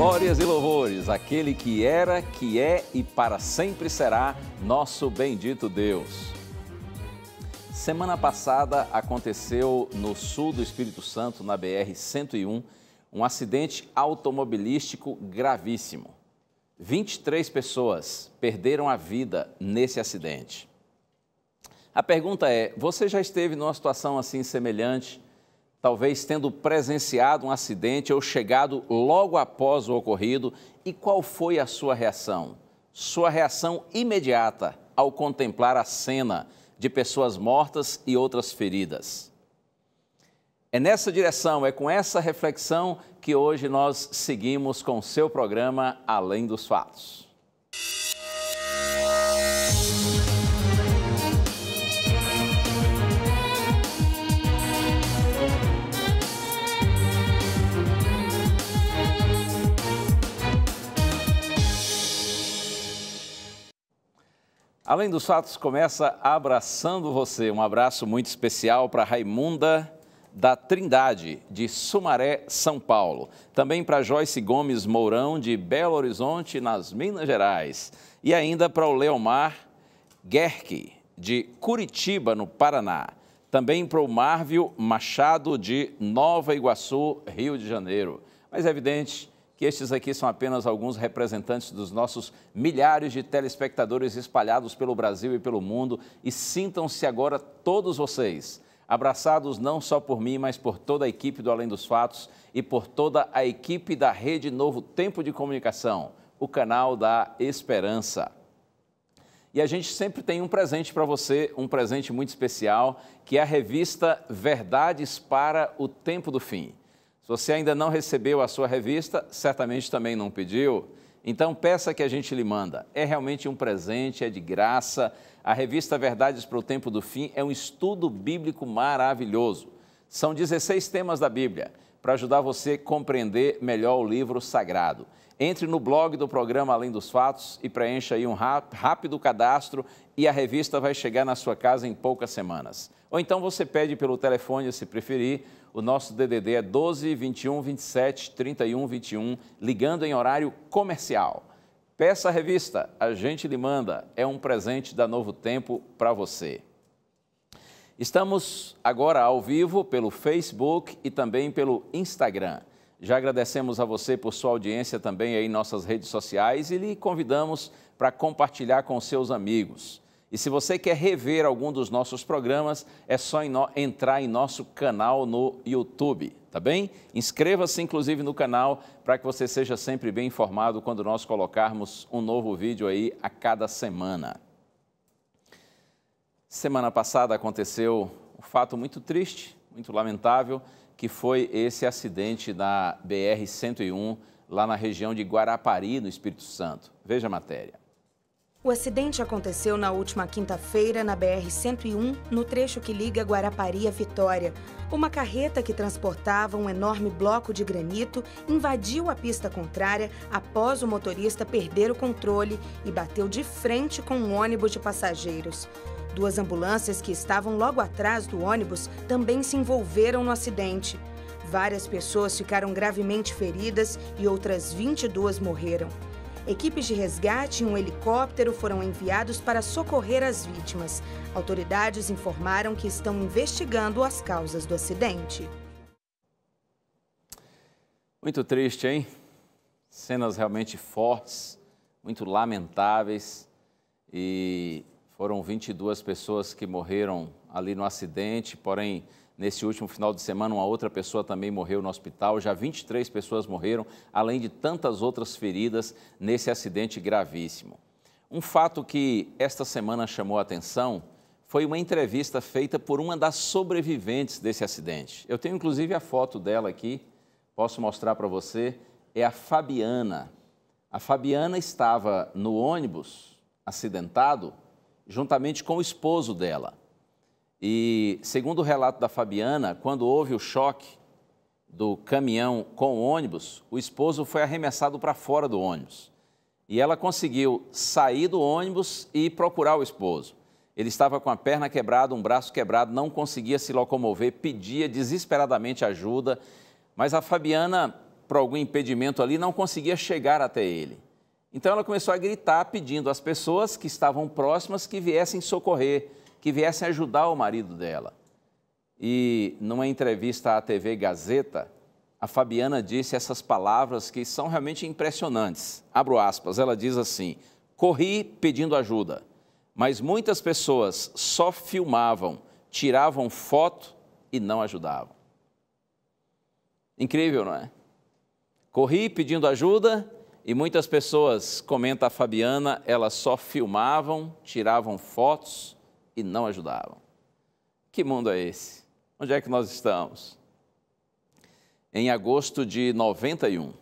Glórias e louvores àquele que era, que é e para sempre será nosso bendito Deus. Semana passada aconteceu no sul do Espírito Santo, na BR-101, um acidente automobilístico gravíssimo. 23 pessoas perderam a vida nesse acidente. A pergunta é, você já esteve numa situação assim semelhante, talvez tendo presenciado um acidente ou chegado logo após o ocorrido, e qual foi a sua reação? Sua reação imediata ao contemplar a cena de pessoas mortas e outras feridas. É nessa direção, é com essa reflexão que hoje nós seguimos com o seu programa Além dos Fatos. Além dos Fatos começa abraçando você. Um abraço muito especial para Raimunda da Trindade, de Sumaré, São Paulo. Também para Joyce Gomes Mourão, de Belo Horizonte, nas Minas Gerais. E ainda para o Leomar Guerque, de Curitiba, no Paraná. Também para o Marvio Machado, de Nova Iguaçu, Rio de Janeiro. Mas é evidente que estes aqui são apenas alguns representantes dos nossos milhares de telespectadores espalhados pelo Brasil e pelo mundo. E sintam-se agora todos vocês abraçados não só por mim, mas por toda a equipe do Além dos Fatos e por toda a equipe da Rede Novo Tempo de Comunicação, o canal da Esperança. E a gente sempre tem um presente para você, um presente muito especial, que é a revista Verdades para o Tempo do Fim. Se você ainda não recebeu a sua revista, certamente também não pediu, então peça que a gente lhe manda. É realmente um presente, é de graça. A revista Verdades para o Tempo do Fim é um estudo bíblico maravilhoso. São 16 temas da Bíblia para ajudar você a compreender melhor o livro sagrado. Entre no blog do programa Além dos Fatos e preencha aí um rápido cadastro e a revista vai chegar na sua casa em poucas semanas. Ou então você pede pelo telefone, se preferir. O nosso DDD é 12 21 27 31 21, ligando em horário comercial. Peça a revista, a gente lhe manda. É um presente da Novo Tempo para você. Estamos agora ao vivo pelo Facebook e também pelo Instagram. Já agradecemos a você por sua audiência também aí em nossas redes sociais e lhe convidamos para compartilhar com seus amigos. E se você quer rever algum dos nossos programas, é só entrar em nosso canal no YouTube, tá bem? Inscreva-se inclusive no canal para que você seja sempre bem informado quando nós colocarmos um novo vídeo aí a cada semana. Semana passada aconteceu um fato muito triste, muito lamentável, que foi esse acidente na BR-101, lá na região de Guarapari, no Espírito Santo. Veja a matéria. O acidente aconteceu na última quinta-feira na BR-101, no trecho que liga Guarapari a Vitória. Uma carreta que transportava um enorme bloco de granito invadiu a pista contrária após o motorista perder o controle e bateu de frente com um ônibus de passageiros. Duas ambulâncias que estavam logo atrás do ônibus também se envolveram no acidente. Várias pessoas ficaram gravemente feridas e outras 22 morreram. Equipes de resgate e um helicóptero foram enviados para socorrer as vítimas. Autoridades informaram que estão investigando as causas do acidente. Muito triste, hein? Cenas realmente fortes, muito lamentáveis. E foram 22 pessoas que morreram ali no acidente, porém, nesse último final de semana, uma outra pessoa também morreu no hospital. Já 23 pessoas morreram, além de tantas outras feridas nesse acidente gravíssimo. Um fato que esta semana chamou a atenção foi uma entrevista feita por uma das sobreviventes desse acidente. Eu tenho inclusive a foto dela aqui, posso mostrar para você, é a Fabiana. A Fabiana estava no ônibus acidentado juntamente com o esposo dela. E, segundo o relato da Fabiana, quando houve o choque do caminhão com o ônibus, o esposo foi arremessado para fora do ônibus. E ela conseguiu sair do ônibus e procurar o esposo. Ele estava com a perna quebrada, um braço quebrado, não conseguia se locomover, pedia desesperadamente ajuda. Mas a Fabiana por algum impedimento ali, não conseguia chegar até ele. Então ela começou a gritar, pedindo às pessoas que estavam próximas que viessem socorrer, que viessem ajudar o marido dela. E numa entrevista à TV Gazeta, a Fabiana disse essas palavras que são realmente impressionantes. Abro aspas, ela diz assim: corri pedindo ajuda, mas muitas pessoas só filmavam, tiravam foto e não ajudavam. Incrível, não é? Corri pedindo ajuda e muitas pessoas, comenta a Fabiana, elas só filmavam, tiravam fotos e não ajudavam. Que mundo é esse? Onde é que nós estamos? Em agosto de 91,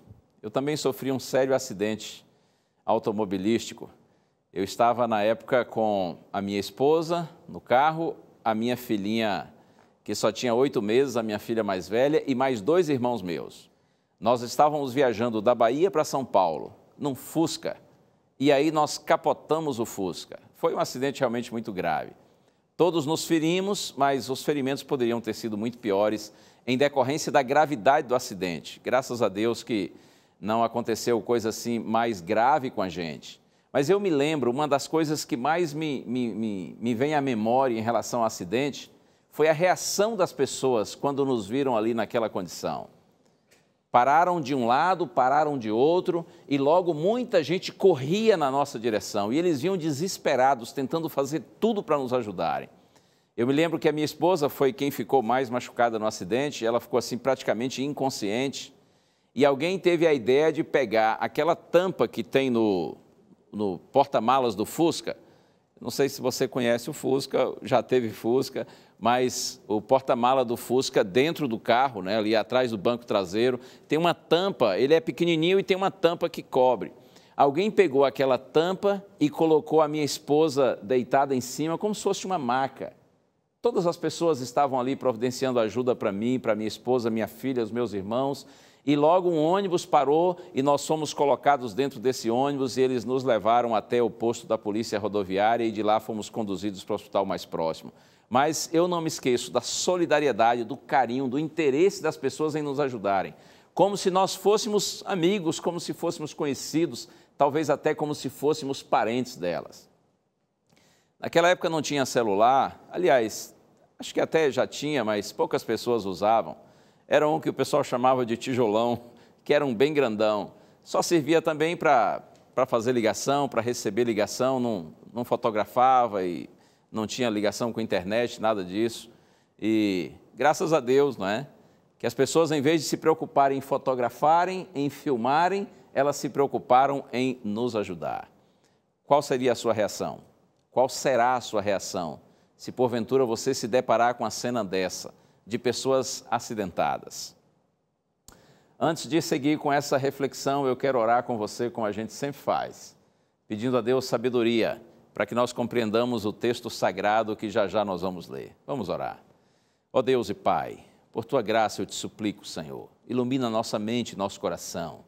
eu também sofri um sério acidente automobilístico. Eu estava na época com a minha esposa no carro, a minha filhinha, que só tinha 8 meses, a minha filha mais velha, e mais 2 irmãos meus. Nós estávamos viajando da Bahia para São Paulo, num Fusca, e aí nós capotamos o Fusca. Foi um acidente realmente muito grave. Todos nos ferimos, mas os ferimentos poderiam ter sido muito piores em decorrência da gravidade do acidente. Graças a Deus que não aconteceu coisa assim mais grave com a gente. Mas eu me lembro, uma das coisas que mais me vem à memória em relação ao acidente foi a reação das pessoas quando nos viram ali naquela condição. Pararam de um lado, pararam de outro e logo muita gente corria na nossa direção e eles vinham desesperados, tentando fazer tudo para nos ajudarem. Eu me lembro que a minha esposa foi quem ficou mais machucada no acidente, ela ficou assim praticamente inconsciente e alguém teve a ideia de pegar aquela tampa que tem no porta-malas do Fusca. Não sei se você conhece o Fusca, já teve Fusca, mas o porta-mala do Fusca dentro do carro, né, ali atrás do banco traseiro, tem uma tampa, ele é pequenininho e tem uma tampa que cobre. Alguém pegou aquela tampa e colocou a minha esposa deitada em cima como se fosse uma maca. Todas as pessoas estavam ali providenciando ajuda para mim, para minha esposa, minha filha, os meus irmãos, e logo um ônibus parou e nós fomos colocados dentro desse ônibus e eles nos levaram até o posto da polícia rodoviária e de lá fomos conduzidos para o hospital mais próximo. Mas eu não me esqueço da solidariedade, do carinho, do interesse das pessoas em nos ajudarem. Como se nós fôssemos amigos, como se fôssemos conhecidos, talvez até como se fôssemos parentes delas. Naquela época não tinha celular, aliás, acho que até já tinha, mas poucas pessoas usavam. Era um que o pessoal chamava de tijolão, que era um bem grandão. Só servia também para fazer ligação, para receber ligação, não fotografava e não tinha ligação com a internet, nada disso. E graças a Deus, não é? Que as pessoas, em vez de se preocuparem em fotografarem, em filmarem, elas se preocuparam em nos ajudar. Qual seria a sua reação? Qual será a sua reação se porventura você se deparar com a cena dessa, de pessoas acidentadas? Antes de seguir com essa reflexão, eu quero orar com você, como a gente sempre faz, pedindo a Deus sabedoria, para que nós compreendamos o texto sagrado que já já nós vamos ler. Vamos orar. Ó Deus e Pai, por Tua graça eu te suplico, Senhor, ilumina nossa mente e nosso coração,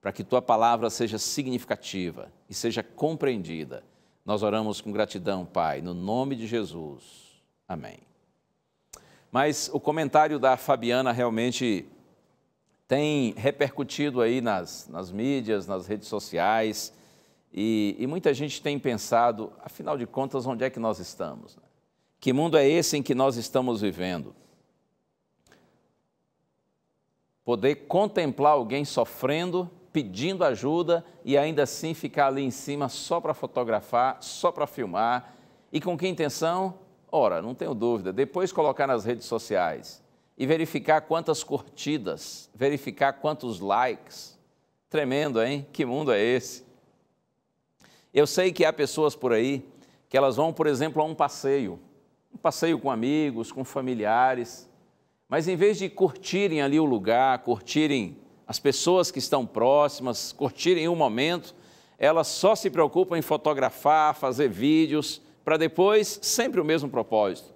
para que Tua palavra seja significativa e seja compreendida. Nós oramos com gratidão, Pai, no nome de Jesus. Amém. Mas o comentário da Fabiana realmente tem repercutido aí nas mídias, nas redes sociais, e muita gente tem pensado, afinal de contas, onde é que nós estamos? Que mundo é esse em que nós estamos vivendo? Poder contemplar alguém sofrendo, pedindo ajuda e ainda assim ficar ali em cima só para fotografar, só para filmar. E com que intenção? Ora, não tenho dúvida, depois colocar nas redes sociais e verificar quantas curtidas, verificar quantos likes. Tremendo, hein? Que mundo é esse? Eu sei que há pessoas por aí que elas vão, por exemplo, a um passeio com amigos, com familiares, mas em vez de curtirem ali o lugar, curtirem as pessoas que estão próximas, curtirem o momento, elas só se preocupam em fotografar, fazer vídeos, para depois, sempre o mesmo propósito,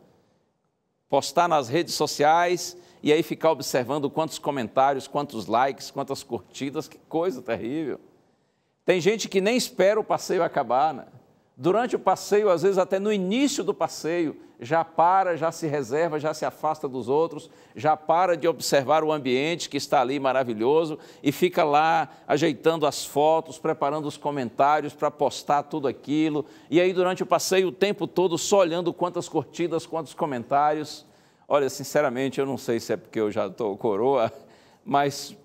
postar nas redes sociais e aí ficar observando quantos comentários, quantos likes, quantas curtidas, que coisa terrível. Tem gente que nem espera o passeio acabar, né? Durante o passeio, às vezes até no início do passeio, já para, já se reserva, já se afasta dos outros, já para de observar o ambiente que está ali maravilhoso e fica lá ajeitando as fotos, preparando os comentários para postar tudo aquilo. E aí, durante o passeio, o tempo todo, só olhando quantas curtidas, quantos comentários. Olha, sinceramente, eu não sei se é porque eu já estou coroa, mas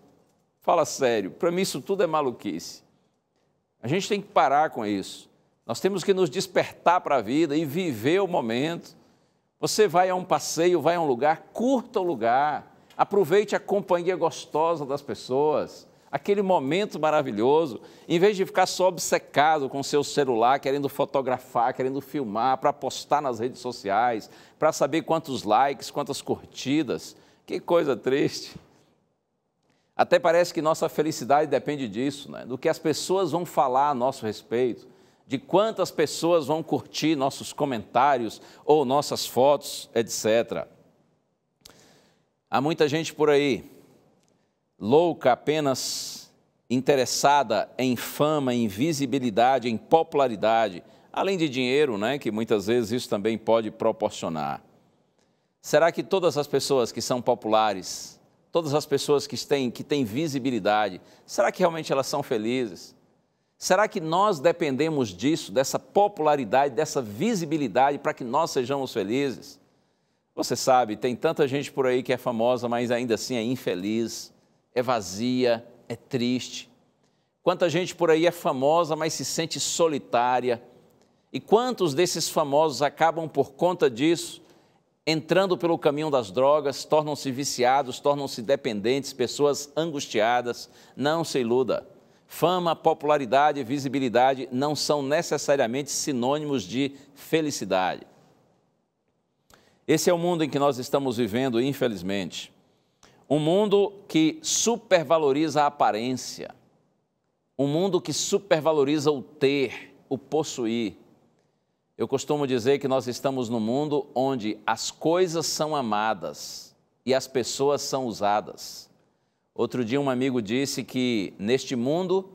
fala sério, para mim isso tudo é maluquice. A gente tem que parar com isso. Nós temos que nos despertar para a vida e viver o momento. Você vai a um passeio, vai a um lugar, curta o lugar, aproveite a companhia gostosa das pessoas, aquele momento maravilhoso, em vez de ficar só obcecado com o seu celular, querendo fotografar, querendo filmar, para postar nas redes sociais, para saber quantos likes, quantas curtidas. Que coisa triste. Até parece que nossa felicidade depende disso, né? Do que as pessoas vão falar a nosso respeito, de quantas pessoas vão curtir nossos comentários ou nossas fotos, etc. Há muita gente por aí, louca, apenas interessada em fama, em visibilidade, em popularidade, além de dinheiro, né, que muitas vezes isso também pode proporcionar. Será que todas as pessoas que são populares, todas as pessoas que têm visibilidade, será que realmente elas são felizes? Será que nós dependemos disso, dessa popularidade, dessa visibilidade para que nós sejamos felizes? Você sabe, tem tanta gente por aí que é famosa, mas ainda assim é infeliz, é vazia, é triste. Quanta gente por aí é famosa, mas se sente solitária. E quantos desses famosos acabam por conta disso, entrando pelo caminho das drogas, tornam-se viciados, tornam-se dependentes, pessoas angustiadas? Não se iluda. Fama, popularidade e visibilidade não são necessariamente sinônimos de felicidade. Esse é o mundo em que nós estamos vivendo, infelizmente. Um mundo que supervaloriza a aparência. Um mundo que supervaloriza o ter, o possuir. Eu costumo dizer que nós estamos num mundo onde as coisas são amadas e as pessoas são usadas. Outro dia um amigo disse que neste mundo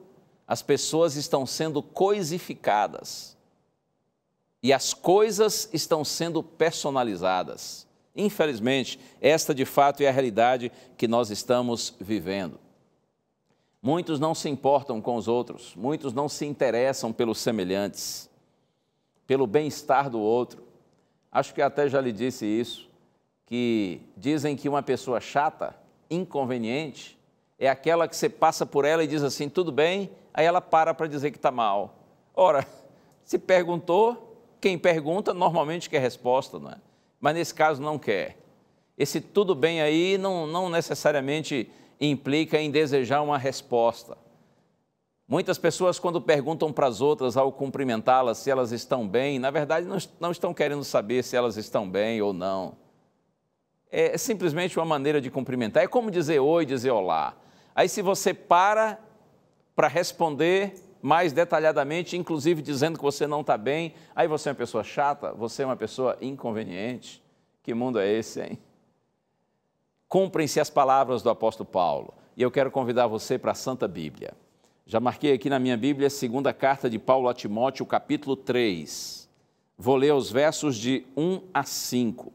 as pessoas estão sendo coisificadas e as coisas estão sendo personalizadas. Infelizmente, esta de fato é a realidade que nós estamos vivendo. Muitos não se importam com os outros, muitos não se interessam pelos semelhantes, pelo bem-estar do outro. Acho que até já lhe disse isso, que dizem que uma pessoa chata, inconveniente, é aquela que você passa por ela e diz assim, tudo bem, aí ela para dizer que está mal. Ora, se perguntou, quem pergunta normalmente quer resposta, não é? Mas nesse caso não quer. Esse tudo bem aí não necessariamente implica em desejar uma resposta. Muitas pessoas, quando perguntam para as outras ao cumprimentá-las se elas estão bem, na verdade não estão querendo saber se elas estão bem ou não. É simplesmente uma maneira de cumprimentar. É como dizer oi, dizer olá. Aí se você para responder mais detalhadamente, inclusive dizendo que você não está bem, aí você é uma pessoa chata, você é uma pessoa inconveniente. Que mundo é esse, hein? Cumprem-se as palavras do apóstolo Paulo. E eu quero convidar você para a Santa Bíblia. Já marquei aqui na minha Bíblia a segunda carta de Paulo a Timóteo, capítulo 3. Vou ler os versos de 1 a 5.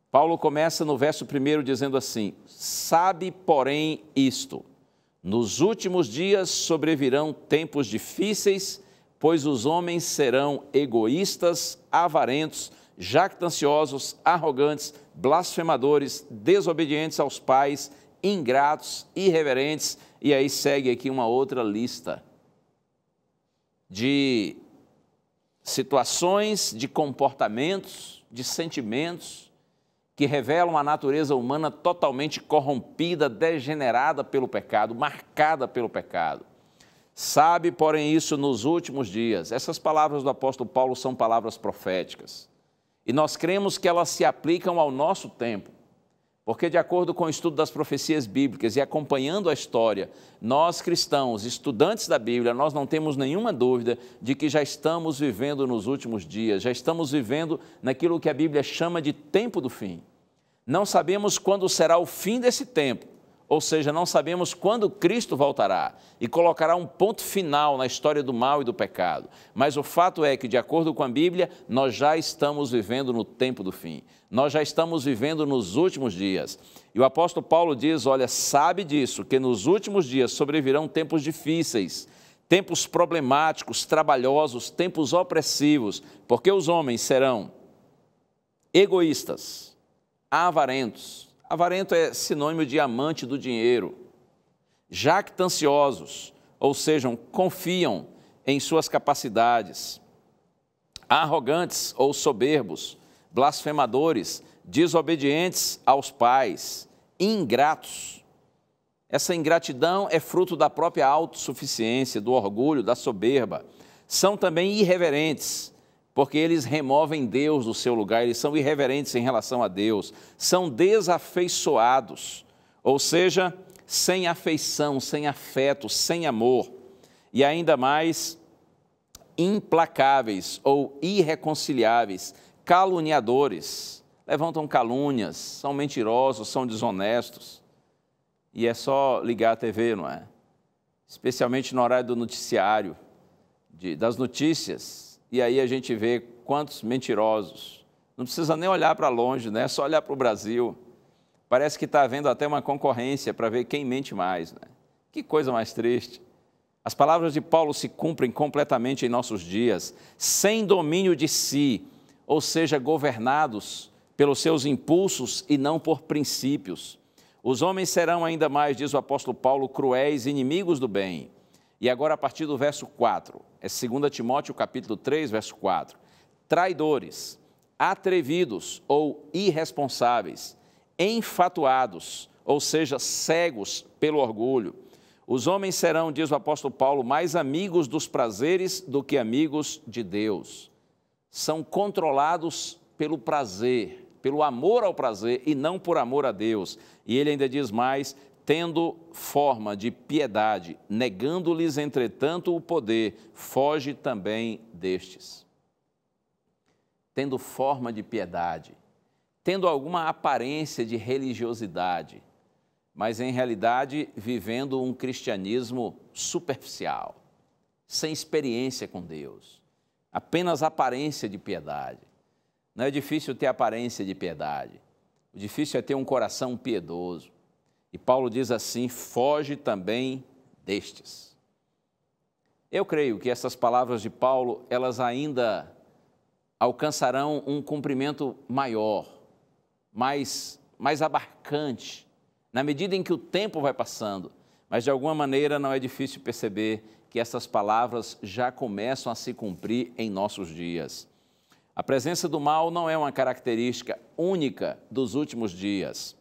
Paulo começa no verso 1 dizendo assim, sabe, porém, isto, nos últimos dias sobrevirão tempos difíceis, pois os homens serão egoístas, avarentos, jactanciosos, arrogantes, blasfemadores, desobedientes aos pais, ingratos, irreverentes, e aí segue aqui uma outra lista de situações, de comportamentos, de sentimentos que revelam a natureza humana totalmente corrompida, degenerada pelo pecado, marcada pelo pecado. Sabe, porém, isso nos últimos dias. Essas palavras do apóstolo Paulo são palavras proféticas. E nós cremos que elas se aplicam ao nosso tempo. Porque, de acordo com o estudo das profecias bíblicas e acompanhando a história, nós cristãos, estudantes da Bíblia, nós não temos nenhuma dúvida de que já estamos vivendo nos últimos dias, já estamos vivendo naquilo que a Bíblia chama de tempo do fim. Não sabemos quando será o fim desse tempo, ou seja, não sabemos quando Cristo voltará e colocará um ponto final na história do mal e do pecado. Mas o fato é que, de acordo com a Bíblia, nós já estamos vivendo no tempo do fim. Nós já estamos vivendo nos últimos dias. E o apóstolo Paulo diz, olha, sabe disso, que nos últimos dias sobrevirão tempos difíceis, tempos problemáticos, trabalhosos, tempos opressivos, porque os homens serão egoístas, avarentos. Avarento é sinônimo de amante do dinheiro. Jactanciosos, ou seja, confiam em suas capacidades. Arrogantes ou soberbos, blasfemadores, desobedientes aos pais, ingratos. Essa ingratidão é fruto da própria autossuficiência, do orgulho, da soberba. São também irreverentes, porque eles removem Deus do seu lugar, eles são irreverentes em relação a Deus, são desafeiçoados, ou seja, sem afeição, sem afeto, sem amor, e ainda mais implacáveis ou irreconciliáveis, caluniadores, levantam calúnias, são mentirosos, são desonestos. E é só ligar a TV, não é? Especialmente no horário do noticiário, das notícias. E aí a gente vê quantos mentirosos. Não precisa nem olhar para longe, né? É só olhar para o Brasil. Parece que está havendo até uma concorrência para ver quem mente mais, né? Que coisa mais triste. As palavras de Paulo se cumprem completamente em nossos dias, sem domínio de si, ou seja, governados pelos seus impulsos e não por princípios. Os homens serão ainda mais, diz o apóstolo Paulo, cruéis, inimigos do bem. E agora, a partir do verso 4, é 2 Timóteo, capítulo 3, verso 4. Traidores, atrevidos ou irresponsáveis, enfatuados, ou seja, cegos pelo orgulho. Os homens serão, diz o apóstolo Paulo, mais amigos dos prazeres do que amigos de Deus. São controlados pelo prazer, pelo amor ao prazer e não por amor a Deus. E ele ainda diz mais, tendo forma de piedade, negando-lhes, entretanto, o poder, foge também destes. Tendo forma de piedade, tendo alguma aparência de religiosidade, mas em realidade vivendo um cristianismo superficial, sem experiência com Deus, apenas aparência de piedade. Não é difícil ter aparência de piedade, o difícil é ter um coração piedoso. E Paulo diz assim, foge também destes. Eu creio que essas palavras de Paulo, elas ainda alcançarão um cumprimento maior, mais abarcante, na medida em que o tempo vai passando. Mas, de alguma maneira, não é difícil perceber que essas palavras já começam a se cumprir em nossos dias. A presença do mal não é uma característica única dos últimos dias,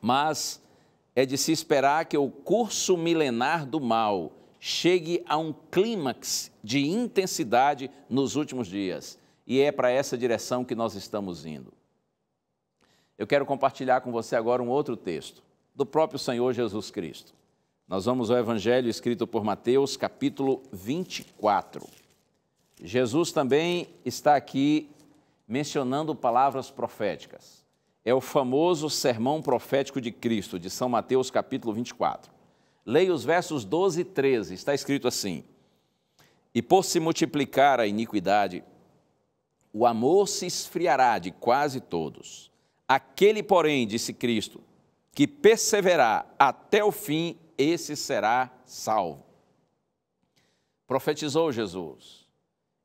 mas é de se esperar que o curso milenar do mal chegue a um clímax de intensidade nos últimos dias. E é para essa direção que nós estamos indo. Eu quero compartilhar com você agora um outro texto, do próprio Senhor Jesus Cristo. Nós vamos ao Evangelho escrito por Mateus, capítulo 24. Jesus também está aqui mencionando palavras proféticas. É o famoso sermão profético de Cristo, de São Mateus, capítulo 24. Leia os versos 12 e 13, está escrito assim: E por se multiplicar a iniquidade, o amor se esfriará de quase todos. Aquele, porém, disse Cristo, que perseverar até o fim, esse será salvo. Profetizou Jesus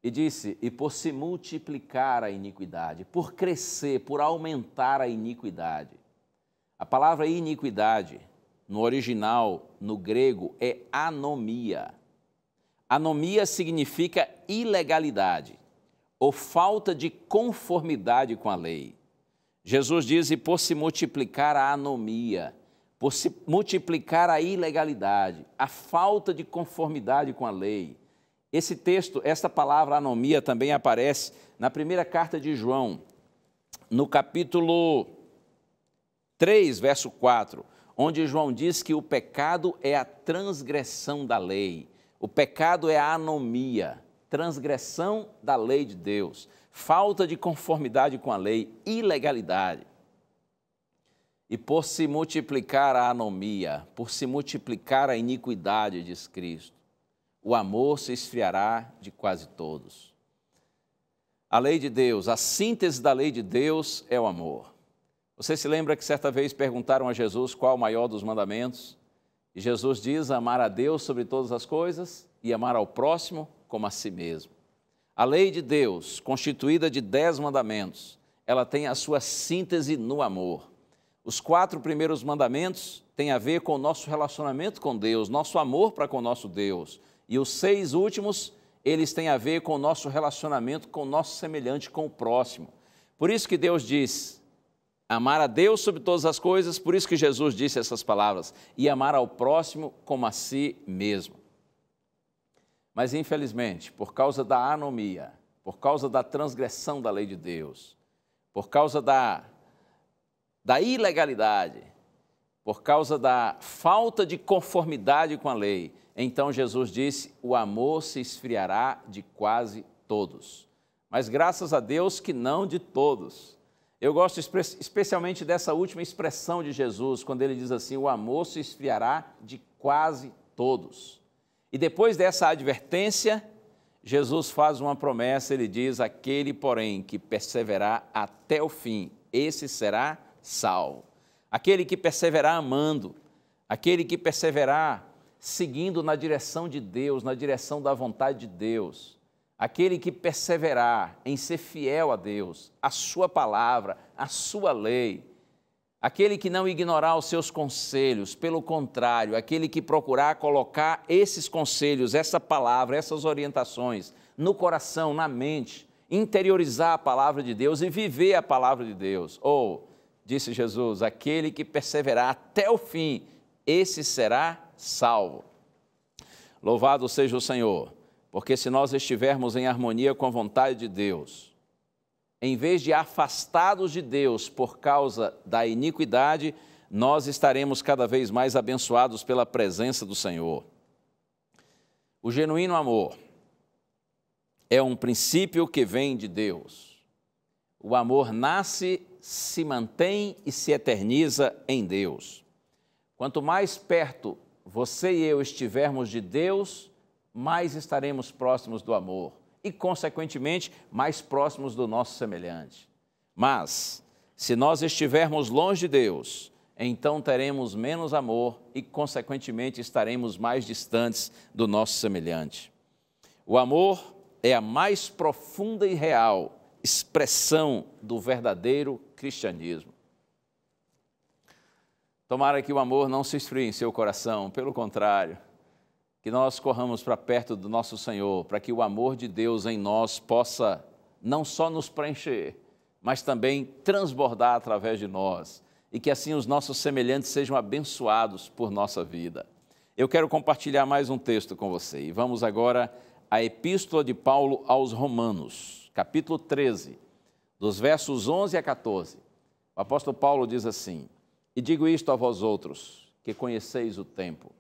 e disse, e por se multiplicar a iniquidade, por crescer, por aumentar a iniquidade. A palavra iniquidade, no original, no grego, é anomia. Anomia significa ilegalidade ou falta de conformidade com a lei. Jesus diz, e por se multiplicar a anomia, por se multiplicar a ilegalidade, a falta de conformidade com a lei. Esse texto, esta palavra anomia também aparece na primeira carta de João, no capítulo 3, verso 4, onde João diz que o pecado é a transgressão da lei. O pecado é a anomia, transgressão da lei de Deus, falta de conformidade com a lei, ilegalidade. E por se multiplicar a anomia, por se multiplicar a iniquidade, diz Cristo, o amor se esfriará de quase todos. A lei de Deus, a síntese da lei de Deus é o amor. Você se lembra que certa vez perguntaram a Jesus qual o maior dos mandamentos? E Jesus diz: amar a Deus sobre todas as coisas e amar ao próximo como a si mesmo. A lei de Deus, constituída de 10 mandamentos, ela tem a sua síntese no amor. Os 4 primeiros mandamentos têm a ver com o nosso relacionamento com Deus, nosso amor para com o nosso Deus. E os 6 últimos, eles têm a ver com o nosso relacionamento com o nosso semelhante, com o próximo. Por isso que Deus diz, amar a Deus sobre todas as coisas, por isso que Jesus disse essas palavras, e amar ao próximo como a si mesmo. Mas, infelizmente, por causa da anomia, por causa da transgressão da lei de Deus, por causa da ilegalidade, por causa da falta de conformidade com a lei, então Jesus disse, o amor se esfriará de quase todos. Mas graças a Deus que não de todos. Eu gosto especialmente dessa última expressão de Jesus, quando ele diz assim, o amor se esfriará de quase todos. E depois dessa advertência, Jesus faz uma promessa, ele diz, aquele, porém, que perseverar até o fim, esse será salvo. Aquele que perseverar amando, aquele que perseverar seguindo na direção de Deus, na direção da vontade de Deus, aquele que perseverar em ser fiel a Deus, a sua palavra, a sua lei, aquele que não ignorar os seus conselhos, pelo contrário, aquele que procurar colocar esses conselhos, essa palavra, essas orientações no coração, na mente, interiorizar a palavra de Deus e viver a palavra de Deus. Ou, disse Jesus, aquele que perseverar até o fim, esse será salvo. Louvado seja o Senhor, porque se nós estivermos em harmonia com a vontade de Deus, em vez de afastados de Deus por causa da iniquidade, nós estaremos cada vez mais abençoados pela presença do Senhor. O genuíno amor é um princípio que vem de Deus. O amor nasce, se mantém e se eterniza em Deus. Quanto mais perto você e eu estivermos de Deus, mais estaremos próximos do amor e, consequentemente, mais próximos do nosso semelhante. Mas, se nós estivermos longe de Deus, então teremos menos amor e, consequentemente, estaremos mais distantes do nosso semelhante. O amor é a mais profunda e real expressão do verdadeiro cristianismo. Tomara que o amor não se esfrie em seu coração, pelo contrário, que nós corramos para perto do nosso Senhor, para que o amor de Deus em nós possa não só nos preencher, mas também transbordar através de nós, e que assim os nossos semelhantes sejam abençoados por nossa vida. Eu quero compartilhar mais um texto com você, e vamos agora à Epístola de Paulo aos Romanos, capítulo 13, dos versos 11 a 14. O apóstolo Paulo diz assim, e digo isto a vós outros, que conheceis o tempo.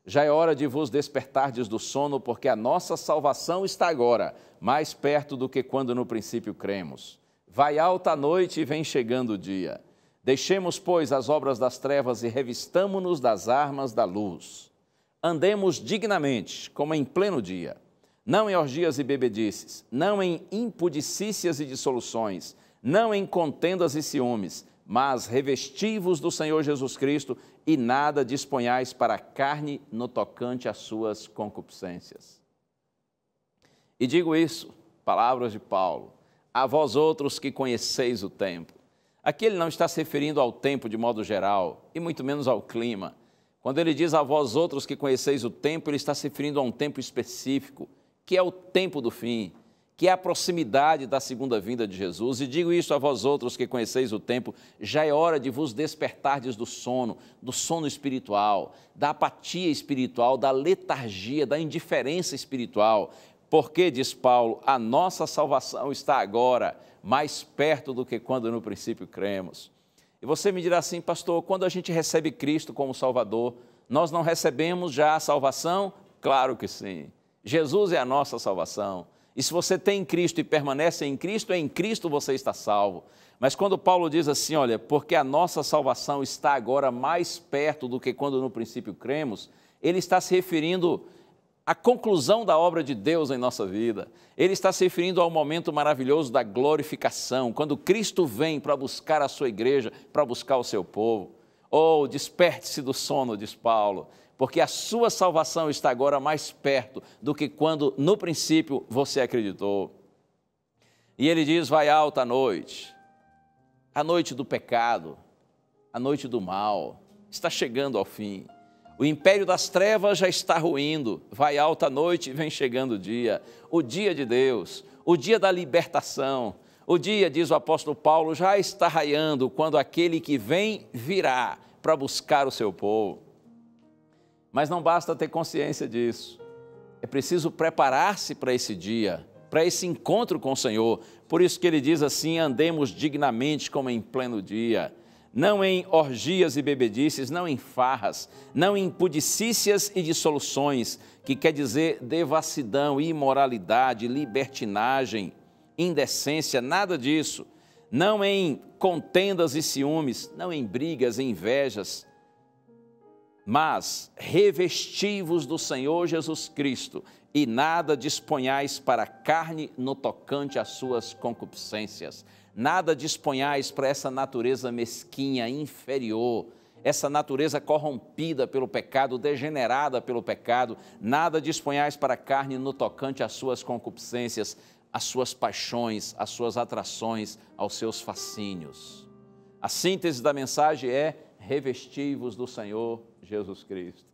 Já é hora de vos despertardes do sono, porque a nossa salvação está agora, mais perto do que quando no princípio cremos. Vai alta a noite e vem chegando o dia. Deixemos, pois, as obras das trevas e revistamo-nos das armas da luz. Andemos dignamente, como em pleno dia, não em orgias e bebedices, não em impudicícias e dissoluções, não em contendas e ciúmes, mas revesti-vos do Senhor Jesus Cristo e nada disponhais para a carne no tocante às suas concupiscências. E digo isso, palavras de Paulo, a vós outros que conheceis o tempo. Aqui ele não está se referindo ao tempo de modo geral, e muito menos ao clima. Quando ele diz a vós outros que conheceis o tempo, ele está se referindo a um tempo específico, que é o tempo do fim, que é a proximidade da segunda vinda de Jesus. E digo isso a vós outros que conheceis o tempo, já é hora de vos despertardes do sono espiritual, da apatia espiritual, da letargia, da indiferença espiritual, porque, diz Paulo, a nossa salvação está agora mais perto do que quando no princípio cremos. E você me dirá assim, pastor, quando a gente recebe Cristo como Salvador, nós não recebemos já a salvação? Claro que sim. Jesus é a nossa salvação. E se você tem Cristo e permanece em Cristo você está salvo. Mas quando Paulo diz assim, olha, porque a nossa salvação está agora mais perto do que quando no princípio cremos, ele está se referindo à conclusão da obra de Deus em nossa vida. Ele está se referindo ao momento maravilhoso da glorificação, quando Cristo vem para buscar a sua igreja, para buscar o seu povo. Oh, desperte-se do sono, diz Paulo, porque a sua salvação está agora mais perto do que quando no princípio você acreditou. E ele diz, vai alta a noite do pecado, a noite do mal, está chegando ao fim. O império das trevas já está ruindo, vai alta a noite e vem chegando o dia de Deus, o dia da libertação. O dia, diz o apóstolo Paulo, já está raiando quando aquele que vem virá para buscar o seu povo. Mas não basta ter consciência disso, é preciso preparar-se para esse dia, para esse encontro com o Senhor. Por isso que ele diz assim, andemos dignamente como em pleno dia, não em orgias e bebedices, não em farras, não em pudicícias e dissoluções, que quer dizer devassidão, imoralidade, libertinagem, indecência, nada disso. Não em contendas e ciúmes, não em brigas e invejas, mas revesti-vos do Senhor Jesus Cristo e nada disponhais para a carne no tocante às suas concupiscências. Nada disponhais para essa natureza mesquinha, inferior, essa natureza corrompida pelo pecado, degenerada pelo pecado. Nada disponhais para a carne no tocante às suas concupiscências, às suas paixões, às suas atrações, aos seus fascínios. A síntese da mensagem é: revesti-vos do Senhor Jesus Cristo.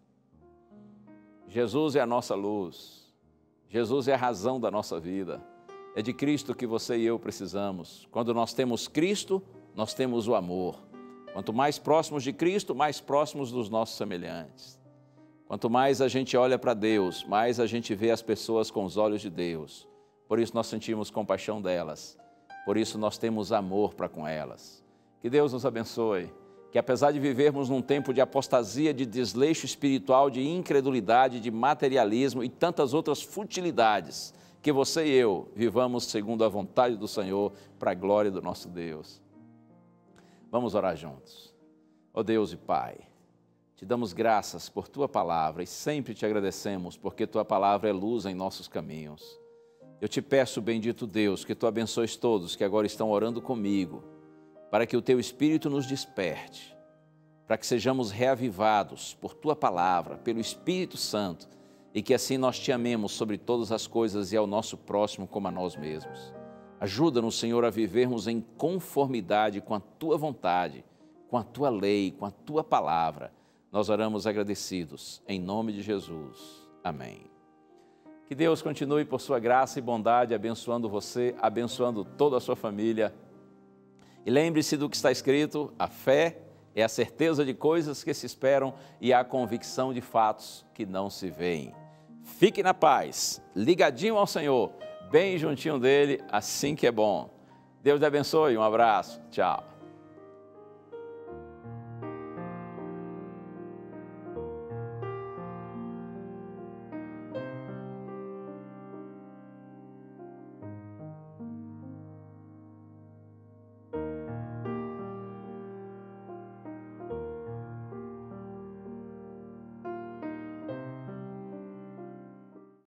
Jesus é a nossa luz, Jesus é a razão da nossa vida. É de Cristo que você e eu precisamos. Quando nós temos Cristo, nós temos o amor. Quanto mais próximos de Cristo, mais próximos dos nossos semelhantes. Quanto mais a gente olha para Deus, mais a gente vê as pessoas com os olhos de Deus. Por isso nós sentimos compaixão delas. Por isso nós temos amor para com elas. Que Deus nos abençoe. Que apesar de vivermos num tempo de apostasia, de desleixo espiritual, de incredulidade, de materialismo e tantas outras futilidades, que você e eu vivamos segundo a vontade do Senhor, para a glória do nosso Deus. Vamos orar juntos. Ó Deus e Pai, te damos graças por Tua palavra e sempre te agradecemos porque Tua palavra é luz em nossos caminhos. Eu te peço, bendito Deus, que Tu abençoes todos que agora estão orando comigo, para que o Teu Espírito nos desperte, para que sejamos reavivados por Tua palavra, pelo Espírito Santo, e que assim nós te amemos sobre todas as coisas e ao nosso próximo como a nós mesmos. Ajuda-nos, Senhor, a vivermos em conformidade com a Tua vontade, com a Tua lei, com a Tua palavra. Nós oramos agradecidos, em nome de Jesus. Amém. Que Deus continue por sua graça e bondade, abençoando você, abençoando toda a sua família. E lembre-se do que está escrito: a fé é a certeza de coisas que se esperam e a convicção de fatos que não se veem. Fique na paz, ligadinho ao Senhor, bem juntinho dele, assim que é bom. Deus te abençoe, um abraço, tchau.